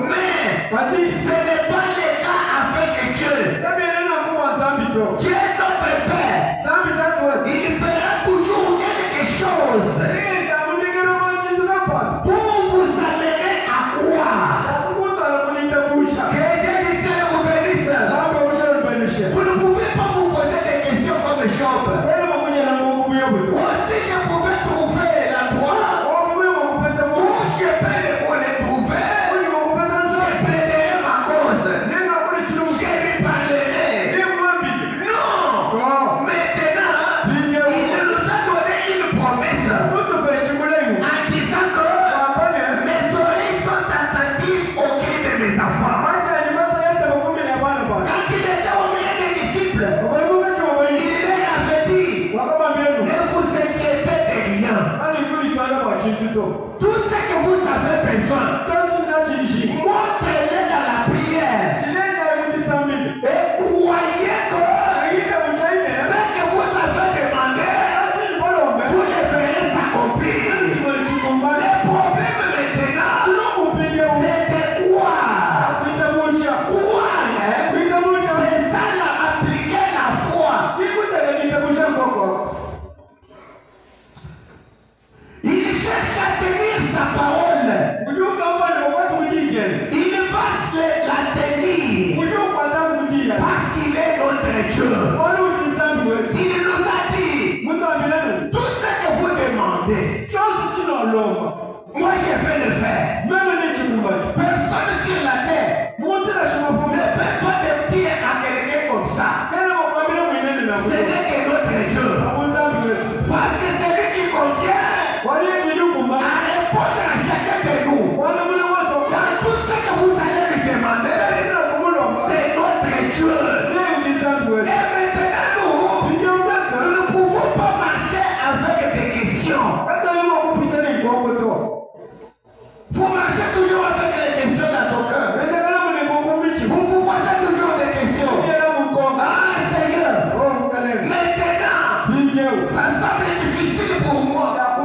Mais ce n'est pas le cas avec Dieu. Dieu est notre Père. Il fera toujours quelque chose pour vous amener à quoi? Que Dieu du ciel vous bénisse. Vous ne pouvez pas vous poser des questions comme Job. Aussi je pouvais trouver l'endroit où je peux le trouver. Je plaiderai ma cause. Je lui parlerai. Non. Maintenant, il nous a donné une promesse en disant que mes oreilles sont attentives au cri de mes enfants. Quand il était au milieu des disciples, il leur avait dit, ne vous inquiétez de rien. Tout ce que vous avez besoin, montrez-le dans la prière. Et croyez que ce que vous avez demandé, vous le verrez s'accomplir. Le problème maintenant, c'était quoi? C'est ça, appliquer la foi. Il cherche à tenir sa parole. Il va la tenir parce qu'il est notre Dieu. Il nous a dit, tout ce que vous demandez, moi je vais le faire. Personne sur la terre ne peut pas te dire à quelqu'un comme ça. Ce n'est que notre Dieu. Parce que c'est lui qui convient à répondre à chacun de nous. Dans tout ce que vous allez lui demander, c'est notre Dieu. Et maintenant nous ne pouvons pas marcher avec des questions. Vous marchez toujours avec les questions dans ton cœur. Vous vous posez toujours des questions. Ah Seigneur, maintenant, ça semble difficile pour moi. Oh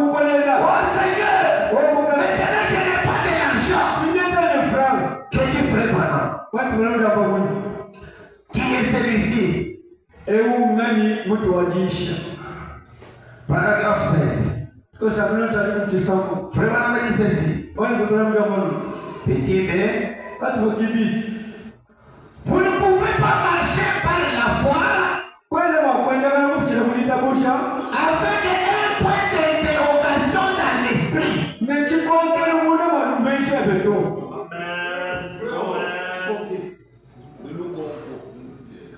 Seigneur, maintenant je n'ai pas d'argent. Que tu ferais maintenant? Qui est celui-ci? Paragraphe 16. Vraiment me dit ceci. Petit mais, vous ne pouvez pas marcher par la foi avec un point d'interrogation dans l'esprit.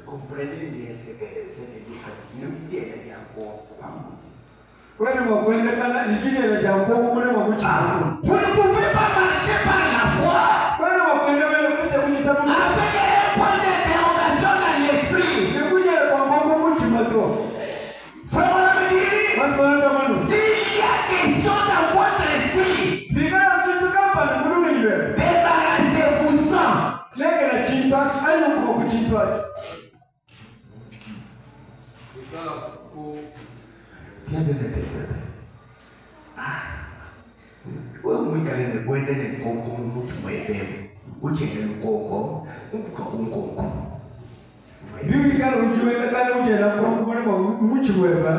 Comprenez bien ce que nous disons. Vous ne pouvez pas marcher par la foi avec un point d'interrogation dans l'esprit. Frère, s'il y a question dans votre esprit, débarrassez-vous-en. Tiens de l'intérieur. Wewe mwingine kwenda ni kongo mtu mwepemu. Uchenge kongo, kongo. Bibi kana ujiweka kana ujela kongo mtu mweba.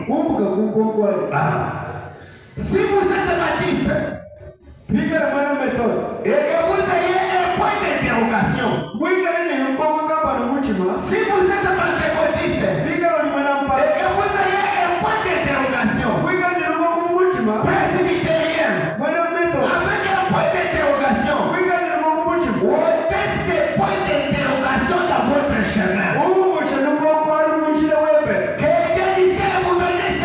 Umbuka kongo. Si vous êtes baptiste, puis que la bonne méthode. Et que vous ayez un point d'interrogation. Si vous êtes pentecôtiste, puis que vous ayez un point d'interrogation. Presbytérien, avec un point d'interrogation. Ôtez ces points d'interrogation dans votre chemin. Que Dieu du ciel vous bénisse.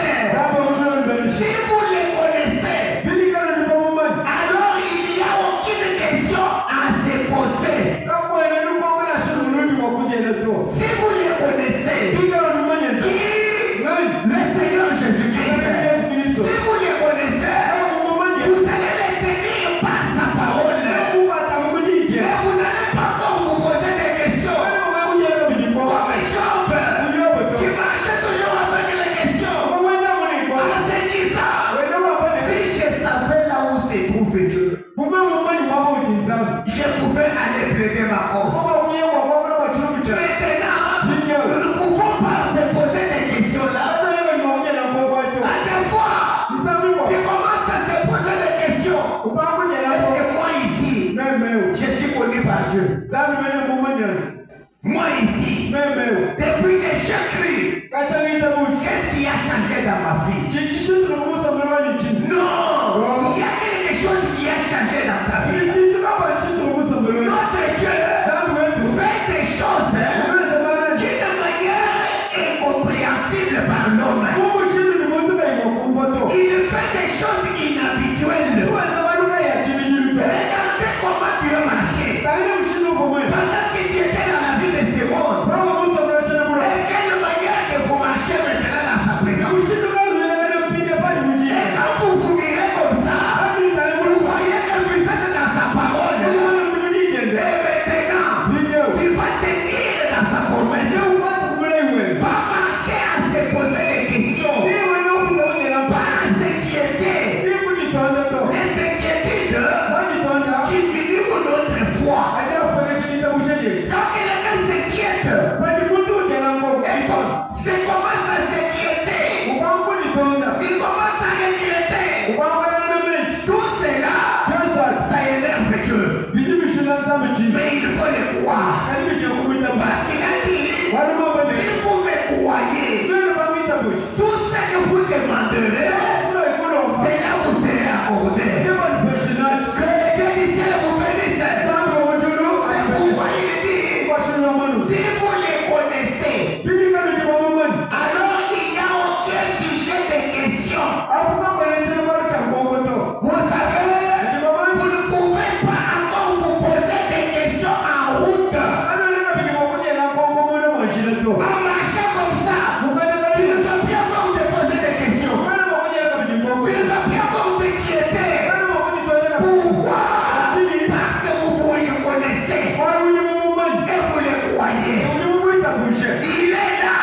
Si vous les connaissez, alors il n'y a aucune question à se poser. Si vous les connaissez, le Seigneur Jésus-Christ, si vous les connaissez, vous allez les tenir par sa parole. Et vous n'allez pas vous poser des questions. Comme Job, qui marchait toujours avec les questions. En se disant, si je savais là où se trouve Dieu, je pouvais aller plaider ma cause. Maintenant, nous ne pouvons pas se poser des questions là. À des fois, tu commences à se poser des questions. Est-ce que moi ici, je suis connu par Dieu? Moi ici, depuis que j'écris, qu'est-ce qui a changé dans ma vie? Non, il y a quelque chose qui a changé dans ta vie. Notre Dieu fait des choses d'une manière incompréhensible par l'homme. Il fait des choses inhabituelles. Regardez comment tu as marché. Pendant que tu étais dans la vie de ce monde. Et quelle manière que vous marchez maintenant dans sa présence. Et quand vous vous mirez comme ça, vous voyez que vous êtes dans sa parole. Et maintenant, tu vas tenir dans sa promesse. Pas marcher à se poser des questions. Pas à s'inquiéter. Les inquiétudes diminuent notre foi. Quand quelqu'un s'inquiète, c'est commence à s'inquiéter. Il commence à regretter. Tout cela, ça énerve Dieu. Mais il faut le croire. Parce qu'il a dit, si vous me croyez, tout ce que vous demanderez, c'est là où vous serez accordé. Que Dieu du ciel vous bénisse. C'est pourquoi il dit, si vous les connaissez, alors il n'y a aucun sujet de question. Vous savez, vous ne pouvez pas encore vous poser des questions en route. En marchant comme ça, tu ne dois plus encore te poser des questions. Tu ne dois plus encore t'inquiéter. Pourquoi? Parce que vous le connaissez. Et vous le croyez. Il est là.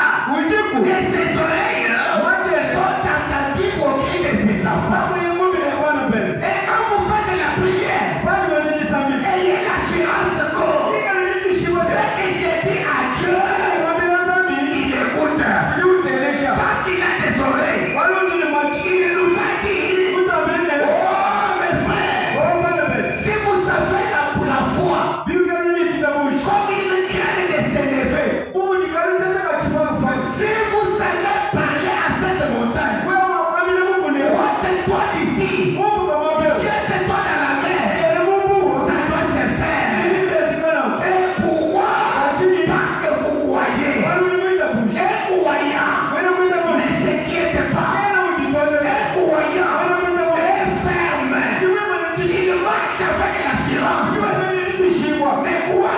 Et ses oreilles sont attentives au cri de ses enfants. Et quand vous faites la prière, ayez l'assurance que ce que j'ai dit à Dieu, il écoute. Parce qu'il a des oreilles. Il nous a dit, oh mes frères, si vous avez la foi, comme il craint de s'élever, si vous allez parler à cette montagne, ôte-toi d'ici, jette-toi dans la mer, ça doit se faire. Et pourquoi? Parce que vous croyez. Et croyant, ne s'inquiète pas. Et croyant, est ferme. Il marche avec l'assurance. Mais quoi?